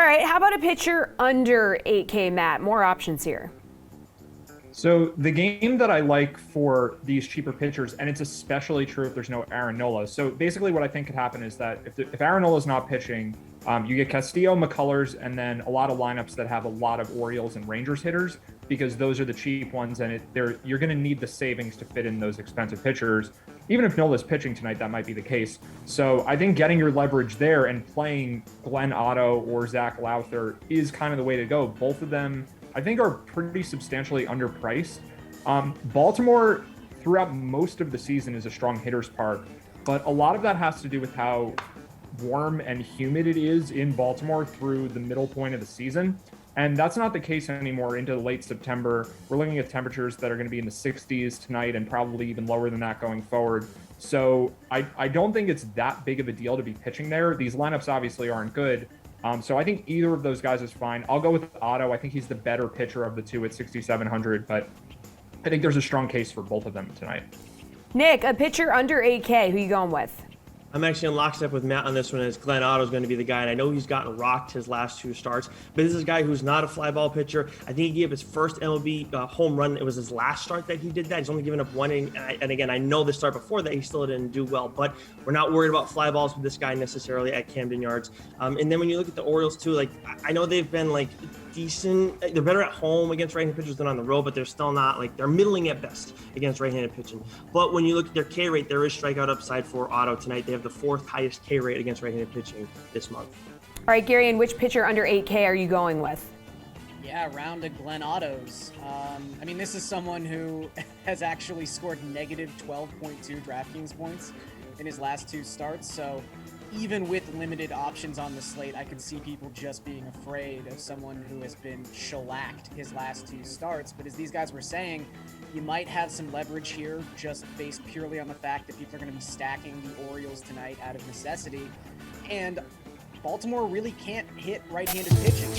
right, how about a pitcher under 8K, Matt? More options here. So the game that I like for these cheaper pitchers, and it's especially true if there's no Aaron Nola. So basically what I think could happen is that if Aaron Nola's not pitching, you get Castillo, McCullers, and then a lot of lineups that have a lot of Orioles and Rangers hitters, because those are the cheap ones, and you're going to need the savings to fit in those expensive pitchers. Even if Nola's pitching tonight, that might be the case. So I think getting your leverage there and playing Glenn Otto or Zach Lowther is kind of the way to go. Both of them, I think, are pretty substantially underpriced. Baltimore, throughout most of the season, is a strong hitter's park, but a lot of that has to do with how warm and humid it is in Baltimore through the middle point of the season. And that's not the case anymore into late September. We're looking at temperatures that are going to be in the 60s tonight and probably even lower than that going forward. So I don't think it's that big of a deal to be pitching there. These lineups obviously aren't good. So I think either of those guys is fine. I'll go with Otto. I think he's the better pitcher of the two at 6,700, but I think there's a strong case for both of them tonight. Nick, a pitcher under 8K, who you going with? I'm actually in lockstep with Matt on this one, as Glenn Otto is going to be the guy. And I know he's gotten rocked his last two starts, but this is a guy who's not a fly ball pitcher. I think he gave his first MLB home run. It was his last start that he did that. He's only given up one inning. And again, I know the start before that he still didn't do well, but we're not worried about fly balls with this guy necessarily at Camden Yards. And then when you look at the Orioles too, like I know they've been like decent. They're better at home against right-handed pitchers than on the road, but they're still not, like, they're middling at best against right-handed pitching. But when you look at their K rate, there is strikeout upside for Otto tonight. They have the fourth highest K rate against right-handed pitching this month. All right, Gary, and which pitcher under 8K are you going with? Yeah, round to Glenn Otto's. I mean, this is someone who has actually scored negative 12.2 DraftKings points in his last two starts, so even with limited options on the slate, I can see people just being afraid of someone who has been shellacked his last two starts. But as these guys were saying, you might have some leverage here just based purely on the fact that people are going to be stacking the Orioles tonight out of necessity. And Baltimore really can't hit right-handed pitching.